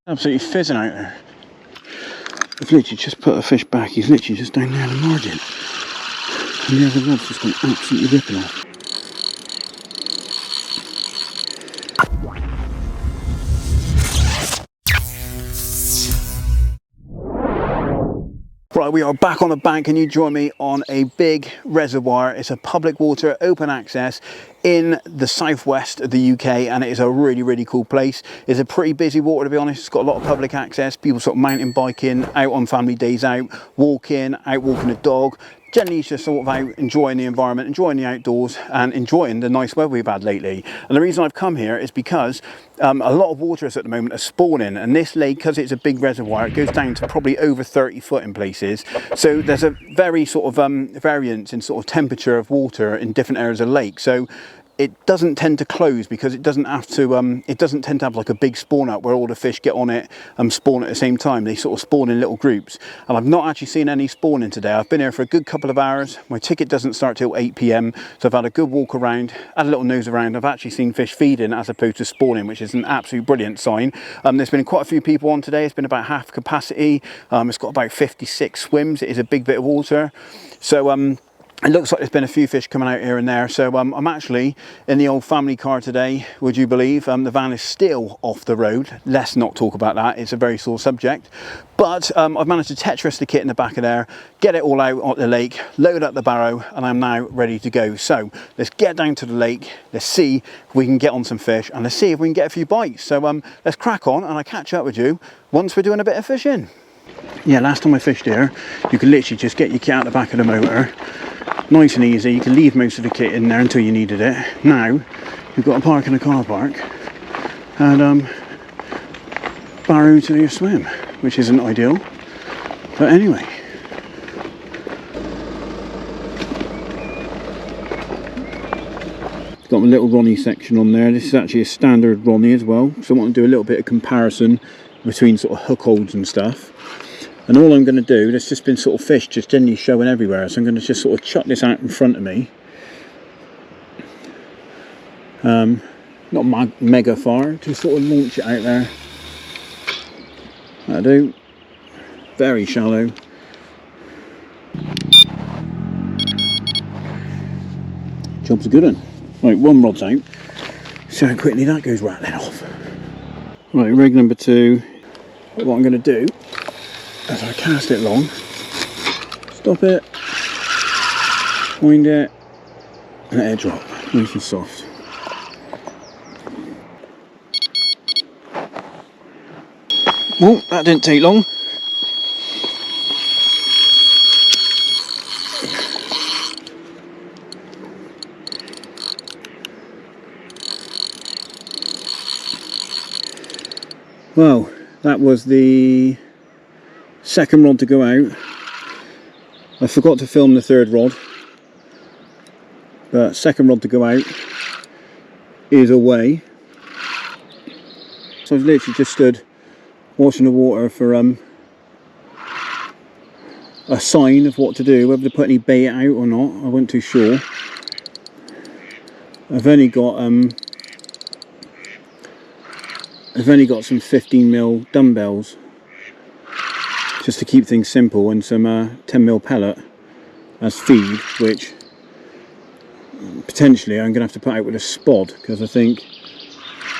Absolutely fizzing out there. I've literally just put a fish back. He's literally just down there on the margin. And the other rod's just gone absolutely ripping off. Right, we are back on the bank and you join me on a big reservoir. It's a public water, open access in the southwest of the UK, and it is a really, really cool place. It's a pretty busy water, to be honest. It's got a lot of public access. People sort of mountain biking, out on family days out walking a dog. Generally just sort of out enjoying the environment, enjoying the outdoors and enjoying the nice weather we've had lately. And the reason I've come here is because a lot of waters at the moment are spawning, and this lake, because it's a big reservoir, it goes down to probably over 30 foot in places. So there's a very sort of variance in sort of temperature of water in different areas of the lake. So it doesn't tend to close because it doesn't have to, it doesn't tend to have like a big spawn up where all the fish get on it and spawn at the same time. They sort of spawn in little groups. And I've not actually seen any spawning today. I've been here for a good couple of hours. My ticket doesn't start till 8 PM. So I've had a good walk around, had a little nose around. I've actually seen fish feeding as opposed to spawning, which is an absolute brilliant sign. There's been quite a few people on today. It's been about half capacity. It's got about 56 swims. It is a big bit of water. So, it looks like there's been a few fish coming out here and there. So I'm actually in the old family car today, would you believe? The van is still off the road. Let's not talk about that. It's a very sore subject. But I've managed to Tetris the kit in the back of there, get it all out on the lake, load up the barrow, and I'm now ready to go. So let's get down to the lake. Let's see if we can get on some fish, and let's see if we can get a few bites. So let's crack on, and I'll catch up with you once we're doing a bit of fishing. Yeah, last time I fished here, you could literally just get your kit out the back of the motor. Nice and easy. You can leave most of the kit in there until you needed it. Now you've got to park in a car park and barrow to your swim, which isn't ideal, but anyway. Got my little Ronnie section on there. This is actually a standard Ronnie as well, so I want to do a little bit of comparison between sort of hook holds and stuff. And all I'm going to do, there's just been sort of fish just generally showing everywhere, so I'm going to just sort of chuck this out in front of me. Not mega far, just sort of launch it out there. That'll do. Very shallow. Job's a good one. Right, one rod's out. See how quickly that goes rattling off. Right, rig number 2. What I'm going to do, as I cast it long, stop it, wind it, and let it drop, nice and soft. Well, that didn't take long. Well, that was the second rod to go out. I forgot to film the third rod, but second rod to go out is away. So I've literally just stood watching the water for a sign of what to do, whether to put any bait out or not. I wasn't too sure. I've only got some 15mm dumbbells, just to keep things simple, and some 10mm pellet as feed, which potentially I'm going to have to put out with a spod, because I think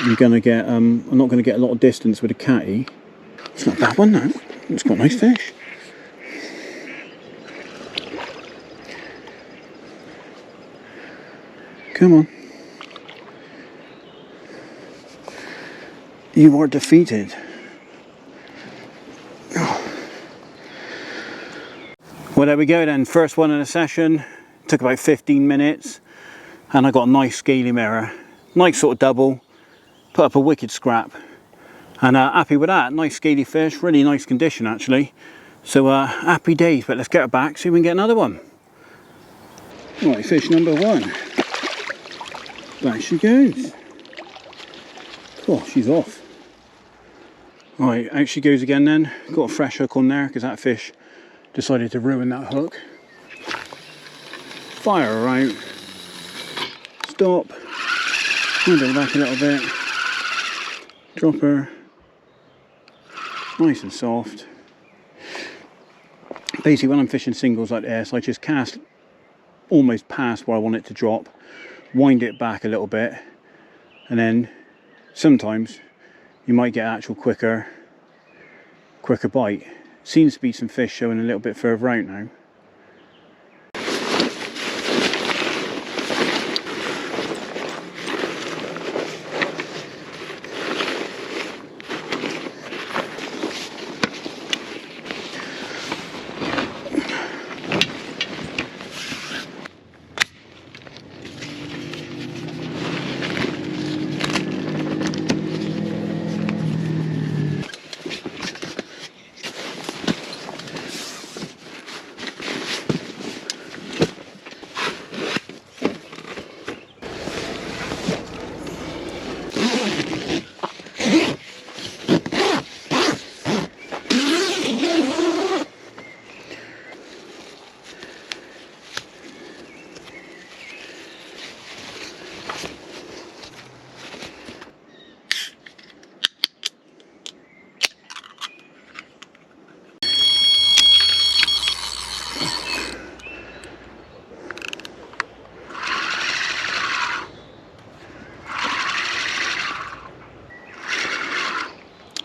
I'm not going to get a lot of distance with a catty. It's not a bad one now. It's got nice fish. Come on. You are defeated. Well, there we go then. First one in the session. Took about 15 minutes. And I got a nice scaly mirror. Nice sort of double. Put up a wicked scrap. And happy with that. Nice scaly fish. Really nice condition actually. So happy days. But let's get her back, see if we can get another one. Right, fish number 1. Back she goes. Oh, she's off. Right, out she goes again then. Got a fresh hook on there because that fish decided to ruin that hook. Fire her out. Stop. Wind her back a little bit. Drop her. nice and soft. Basically when I'm fishing singles like this, I just cast almost past where I want it to drop, wind it back a little bit, and then sometimes you might get actual quicker bite. Seems to be some fish showing a little bit further out now.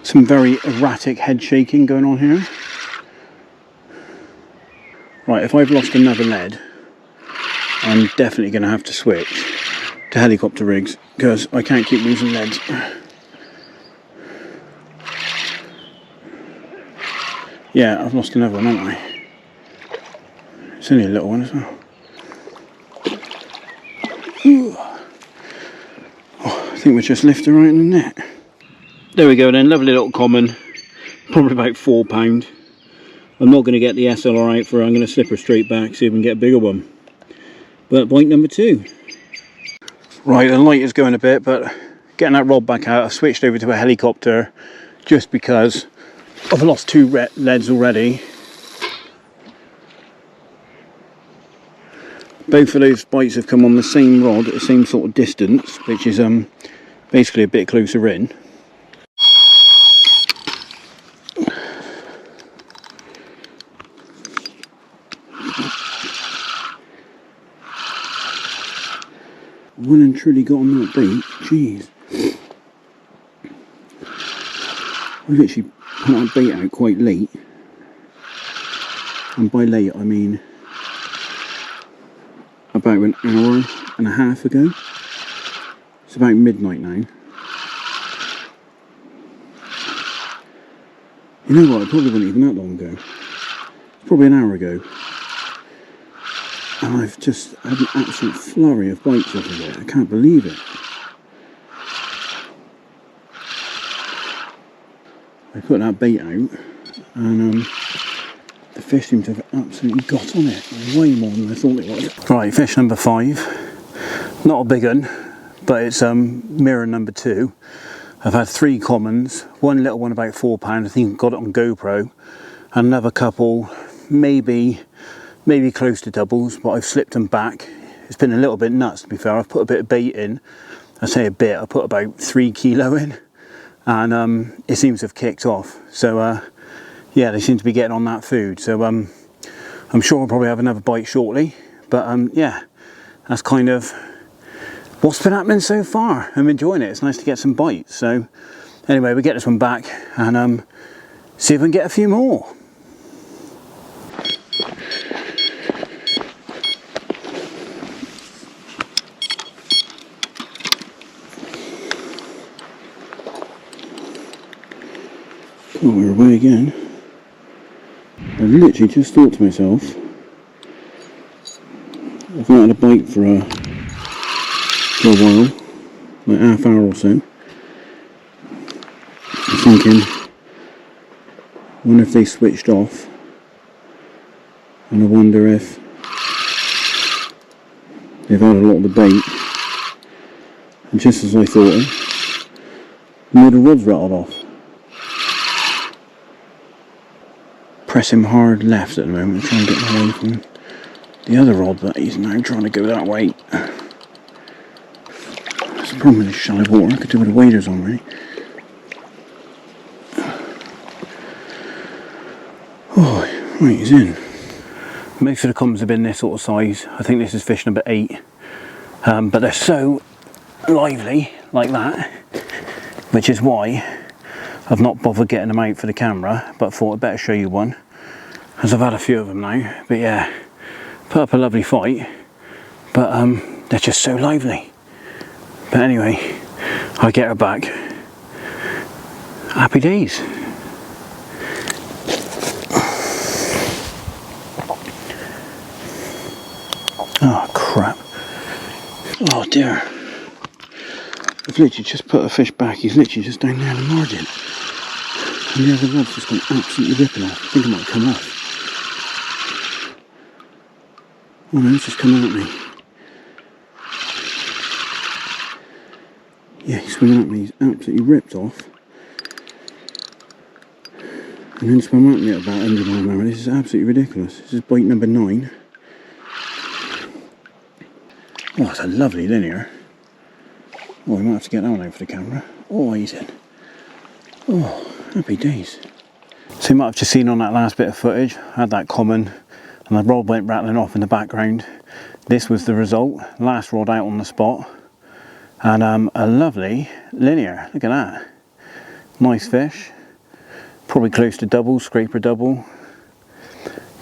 Some very erratic head shaking going on here. Right, if I've lost another lead, I'm definitely going to have to switch to helicopter rigs because I can't keep losing leads. Yeah, I've lost another one, haven't I? It's only a little one as well. Oh, I think we just lifted right in the net. There we go then, lovely little common, probably about £4. I'm not going to get the SLR out for her, I'm going to slip her straight back, see if we can get a bigger one. But bite number 2. Right, the light is going a bit, but getting that rod back out, I switched over to a helicopter just because I've lost 2 leads already. Both of those bites have come on the same rod at the same sort of distance, which is basically a bit closer in. Well and truly got on that bait, jeez. I literally put that bait out quite late, and by late I mean about an hour and a half ago. It's about midnight now. You know what, it probably wasn't even that long ago. It's probably an hour ago. And I've just had an absolute flurry of bites off of it. I can't believe it. I put that bait out and the fish seemed to have absolutely got on it. Way more than I thought it was. Right, fish number 5. Not a big one, but it's mirror number 2. I've had 3 commons, one little one about £4, I think I got it on GoPro, and another couple, maybe close to doubles, but I've slipped them back. It's been a little bit nuts, to be fair. I've put a bit of bait in. I say a bit, I put about 3 kilo in, and it seems to have kicked off. So yeah, they seem to be getting on that food. So I'm sure I'll probably have another bite shortly. But yeah, that's kind of what's been happening so far. I'm enjoying it. It's nice to get some bites. So anyway, we get this one back and see if we can get a few more. Oh, we're away again. I literally just thought to myself, I've not had a bite for a while, like half hour or so. I'm thinking, I wonder if they switched off, and I wonder if they've had a lot of the bait, and just as I thought, the rod's rattled off. Press him hard left at the moment, trying to get away from the other rod, but he's now trying to go that way. That's the problem with this shallow water. I could do with the waders on, really. Right, he's in. Most of the commons have been this sort of size. I think this is fish number 8. But they're so lively like that, which is why I've not bothered getting them out for the camera, but thought I'd better show you one, as I've had a few of them now. But yeah, put up a lovely fight, but they're just so lively. But anyway, I get her back. Happy days. Oh crap. Oh dear. I've literally just put a fish back. He's literally just down there in the margin. And the other rod's just gone absolutely ripping off. I think it might come off. Oh no, it's just coming at me. Yeah, he's swimming at me. He's absolutely ripped off. And then swam at me at about 100 mile an hour. This is absolutely ridiculous. This is bite number 9. Oh, it's a lovely linear. Oh, we might have to get that one out for the camera. Oh, he's in. Oh, happy days. So you might have just seen on that last bit of footage, I had that common and the rod went rattling off in the background. This was the result. Last rod out on the spot. And a lovely linear. Look at that. Nice fish. Probably close to double, scraper double.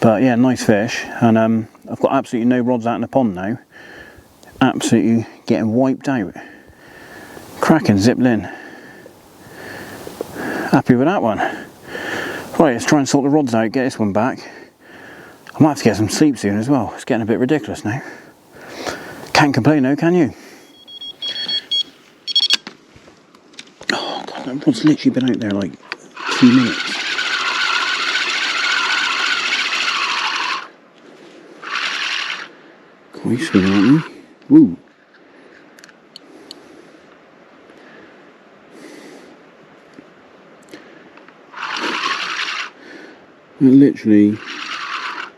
But yeah, nice fish. And I've got absolutely no rods out in the pond now. Absolutely getting wiped out. Cracking ziplin. Happy with that one. Right, let's try and sort the rods out, get this one back. I might have to get some sleep soon as well. It's getting a bit ridiculous now. Can't complain though, can you? Oh god, that rod's literally been out there like 2 minutes. Quite swimming, aren't they? Woo.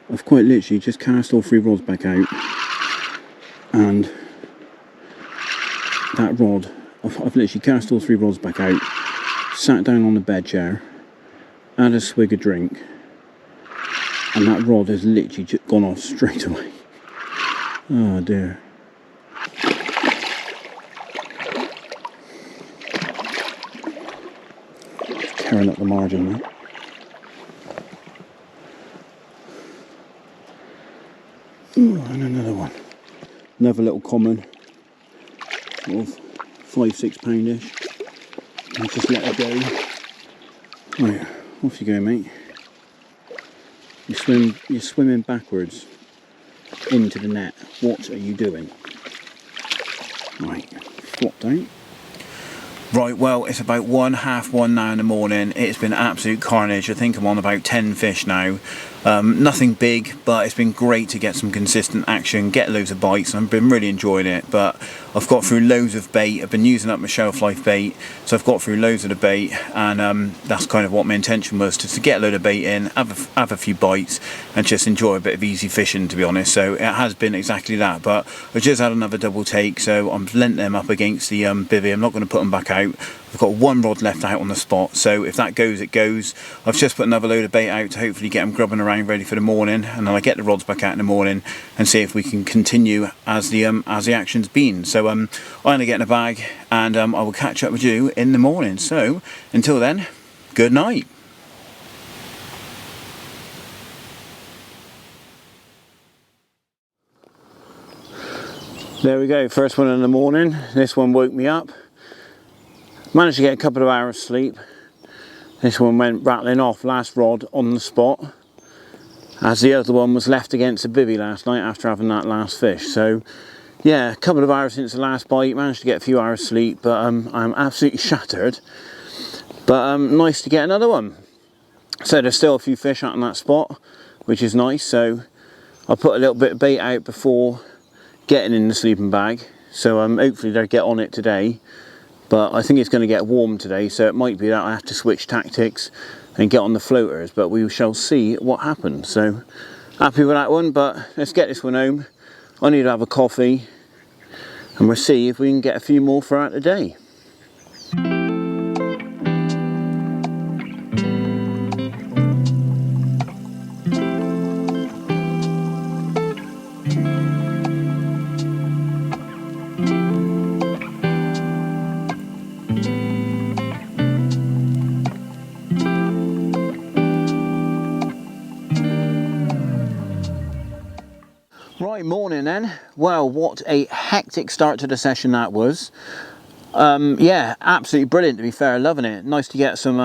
I've quite literally just cast all 3 rods back out, and that rod, I've literally cast all 3 rods back out, sat down on the bed chair, had a swig of drink, and that rod has literally just gone off straight away. Oh dear. Just tearing up the margin now. Ooh, and another one. Another little common, sort of 5-6 poundish. I'll just let her go. Right, off you go, mate. You're swimming backwards into the net. What are you doing? Right, flop down. Right, well, it's about 1:30 now in the morning. It's been absolute carnage. I think I'm on about 10 fish now. Nothing big, but it's been great to get some consistent action, get loads of bites, and I've been really enjoying it. But I've got through loads of bait. I've been using up my shelf life bait, so I've got through loads of the bait, and that's kind of what my intention was, to get a load of bait in, have a few bites, and just enjoy a bit of easy fishing, to be honest. So it has been exactly that. But I just had another double take, so I'm lent them up against the bivvy. I'm not going to put them back out. I've got 1 rod left out on the spot, so if that goes, it goes. I've just put another load of bait out to hopefully get them grubbing around ready for the morning, and then I get the rods back out in the morning and see if we can continue as the action's been. So I'm gonna get in a bag, and I will catch up with you in the morning. So until then, good night. There we go, first one in the morning. This one woke me up. Managed to get a couple of hours sleep. This one went rattling off, last rod on the spot, as the other one was left against a bivvy last night after having that last fish. So yeah, a couple of hours since the last bite, managed to get a few hours sleep, but I'm absolutely shattered. But nice to get another one. So there's still a few fish out on that spot, which is nice. So I'll put a little bit of bait out before getting in the sleeping bag, so hopefully they'll get on it today. But I think it's going to get warm today, so it might be that I have to switch tactics and get on the floaters, but we shall see what happens. So happy with that one, but let's get this one home. I need to have a coffee, and we'll see if we can get a few more throughout the day. then. Well, what a hectic start to the session that was. Yeah, absolutely brilliant, to be fair. Loving it. Nice to get some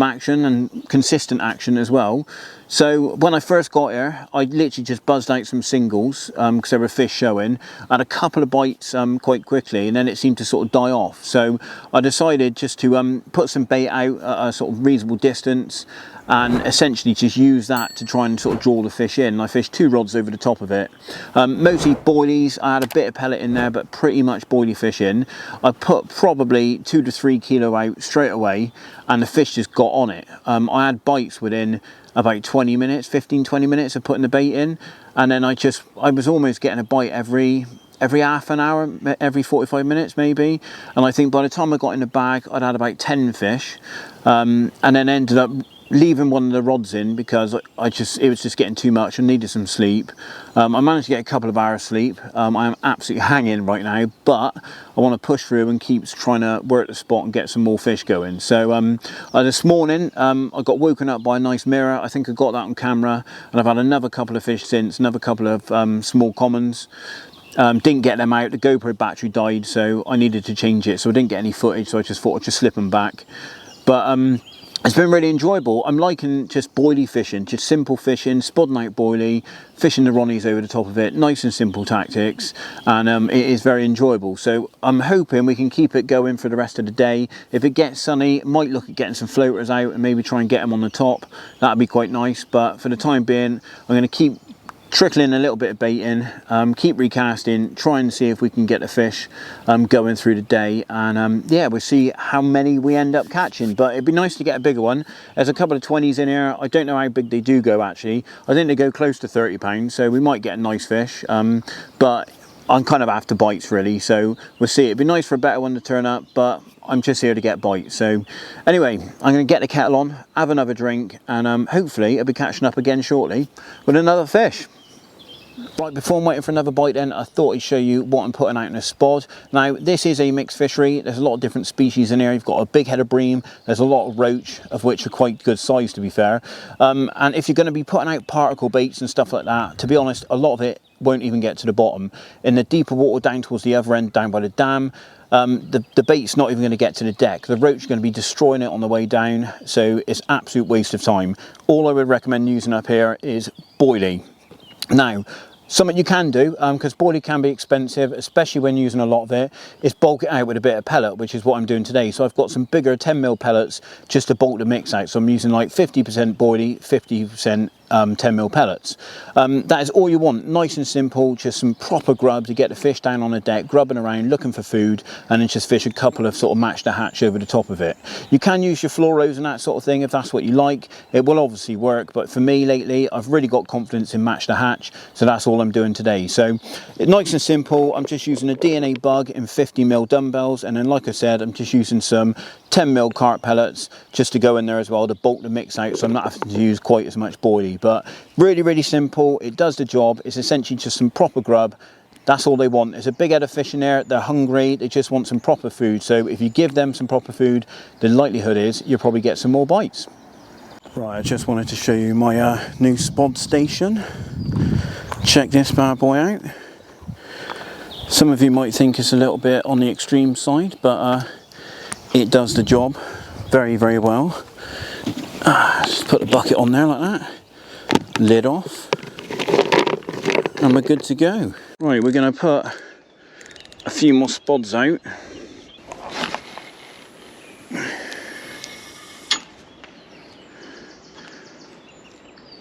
action, and consistent action as well. So when I first got here, I literally just buzzed out some singles because there were fish showing. I had a couple of bites quite quickly, and then it seemed to sort of die off. So I decided just to put some bait out at a sort of reasonable distance, and essentially just use that to try and sort of draw the fish in. I fished 2 rods over the top of it. Mostly boilies. I had a bit of pellet in there, but pretty much boilie fish in. I put probably 2 to 3 kilo out straight away, and the fish just got on it. I had bites within about 20 minutes, 15-20 minutes of putting the bait in, and then I was almost getting a bite every half an hour, every 45 minutes maybe. And I think by the time I got in the bag, I'd had about 10 fish, and then ended up leaving one of the rods in because it was just getting too much. I needed some sleep. I managed to get a couple of hours sleep. I am absolutely hanging right now, but I want to push through and keep trying to work the spot and get some more fish going. So this morning I got woken up by a nice mirror. I think I got that on camera, and I've had another couple of fish since, another couple of small commons. Didn't get them out. The GoPro battery died, so I needed to change it, so I didn't get any footage, so I just thought I'd just slip them back. But it's been really enjoyable. I'm liking just boilie fishing, just simple fishing, spodding out boilie, fishing the Ronnies over the top of it, nice and simple tactics, and it is very enjoyable. So I'm hoping we can keep it going for the rest of the day. If it gets sunny, might look at getting some floaters out and maybe try and get them on the top. That'd be quite nice, but for the time being, I'm going to keep trickling a little bit of bait in, keep recasting, try and see if we can get the fish going through the day, and yeah, we'll see how many we end up catching. But it'd be nice to get a bigger one. There's a couple of 20s in here. I don't know how big they do go actually. I think they go close to 30 pounds, so we might get a nice fish, but I'm kind of after bites really, so we'll see. It'd be nice for a better one to turn up, but I'm just here to get bites. So anyway, I'm going to get the kettle on, have another drink, and hopefully I'll be catching up again shortly with another fish. Right, before I'm waiting for another bite then, I thought I'd show you what I'm putting out in a spod. Now, this is a mixed fishery. There's a lot of different species in here. You've got a big head of bream. There's a lot of roach, of which are quite good size, to be fair. And if you're going to be putting out particle baits and stuff like that, to be honest, a lot of it won't even get to the bottom. In the deeper water down towards the other end, down by the dam, the bait's not even going to get to the deck. The roach is going to be destroying it on the way down, so it's absolute waste of time. All I would recommend using up here is boilie. Now, something you can do, because boilie can be expensive, especially when using a lot of it, is bulk it out with a bit of pellet, which is what I'm doing today. So I've got some bigger 10mm pellets just to bulk the mix out. So I'm using like 50% boilie, 50% 10mm pellets. That is all you want, nice and simple, just some proper grub to get the fish down on the deck, grubbing around, looking for food, and then just fish a couple of sort of match the hatch over the top of it. You can use your fluoros and that sort of thing if that's what you like. It will obviously work, but for me lately, I've really got confidence in match the hatch, so that's all I'm doing today. So nice and simple. I'm just using a DNA bug in 50mm dumbbells, and then like I said, I'm just using some 10mm carp pellets just to go in there as well to bulk the mix out, so I'm not having to use quite as much boilie. But really simple, it does the job. It's essentially just some proper grub. That's all they want. There's a big head of fish in there, they're hungry, they just want some proper food. So if you give them some proper food, the likelihood is you'll probably get some more bites. Right, I just wanted to show you my new spod station. Check this bad boy out. Some of you might think it's a little bit on the extreme side, but it does the job very well. Just put the bucket on there like that, lid off, and we're good to go. Right, we're going to put a few more spods out.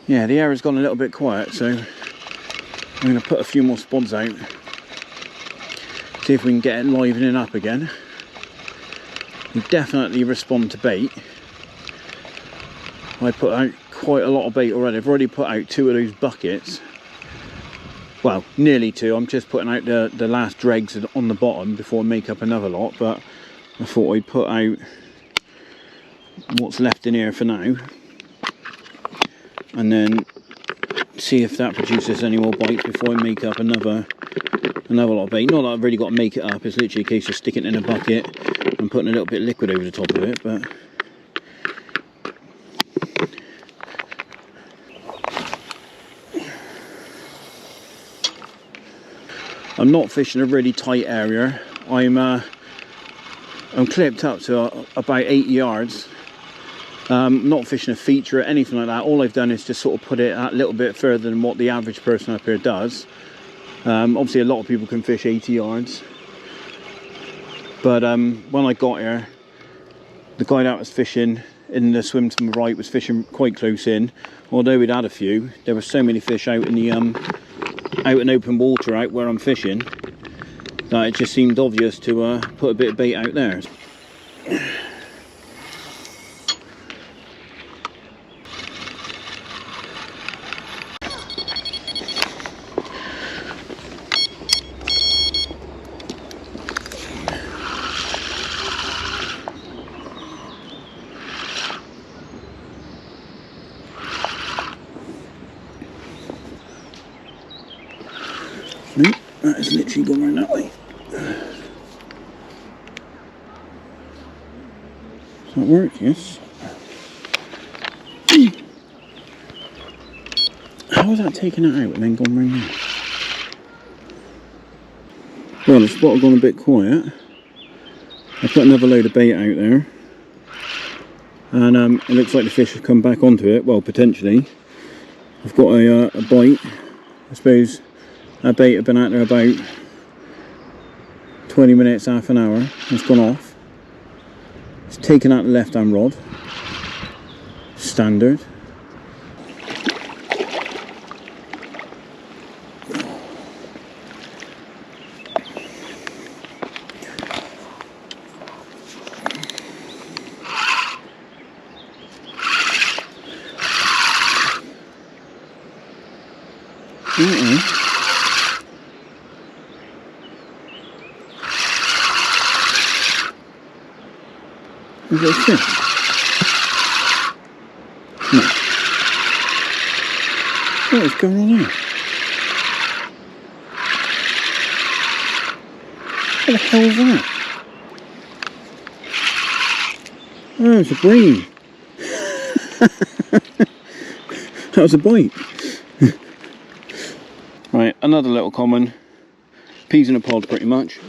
Yeah, the air has gone a little bit quiet, so I'm going to put a few more spods out, see if we can get it livening up again. We definitely respond to bait. I put out quite a lot of bait already. I've already put out 2 of those buckets. Well, nearly 2. I'm just putting out the last dregs on the bottom before I make up another lot, but I thought I'd put out what's left in here for now, and then see if that produces any more bites before I make up another lot of bait. Not that I've really got to make it up, it's literally a case of sticking it in a bucket and putting a little bit of liquid over the top of it. But I'm not fishing a really tight area. I'm clipped up to about 80 yards. Not fishing a feature or anything like that. All I've done is just sort of put it a little bit further than what the average person up here does. Obviously a lot of people can fish 80 yards. But when I got here, the guy that was fishing in the swim to my right was fishing quite close in. Although we'd had a few, there were so many fish out in the out in open water out where I'm fishing that it just seemed obvious to put a bit of bait out there. Nope, that is literally gone around that way. Does that work? Yes. How was that taken it out and then gone round there? Well, the spot had gone a bit quiet. I put another load of bait out there. And it looks like the fish have come back onto it. Well, potentially. I've got a bite. I suppose that bait had been out there about 20 minutes, half an hour. It's gone off. It's taken out the left hand rod. Standard. Is that a fish? No. What is going on here? What the hell is that? Oh, it's a bream. That was a bite. Right, another little common. Peas in a pod pretty much.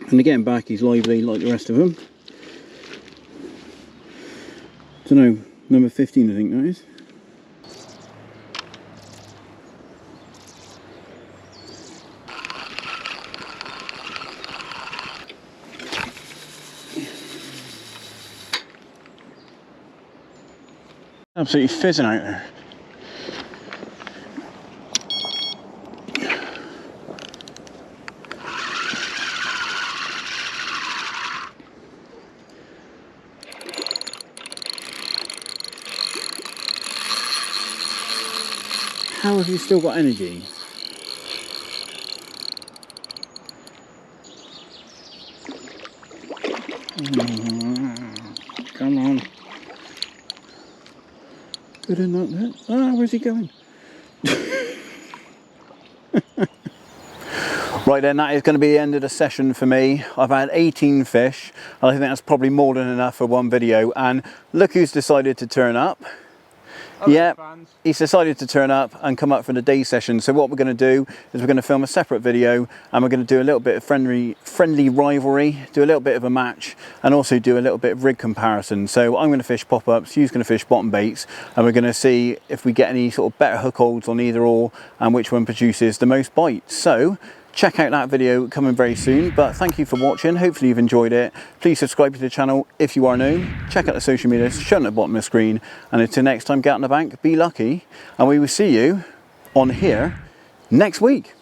And again back he's lively like the rest of them. Don't know, number 15 I think that is. Absolutely fizzing out there. How have you still got energy? Come on. Good enough there. Ah, where's he going? Right then, that is going to be the end of the session for me. I've had 18 fish. I think that's probably more than enough for one video. And look who's decided to turn up. Yeah, he's decided to turn up and come up for the day session. So what we're going to do is we're going to film a separate video and we're going to do a little bit of friendly rivalry, do a little bit of a match and also do a little bit of rig comparison. So I'm going to fish pop-ups, Hugh's going to fish bottom baits and we're going to see if we get any sort of better hook holds on either or and which one produces the most bites. So check out that video coming very soon, but thank you for watching. Hopefully you've enjoyed it. Please subscribe to the channel if you are new. Check out the social media shown at the bottom of the screen. And until next time, get out on the bank, be lucky, and we will see you on here next week.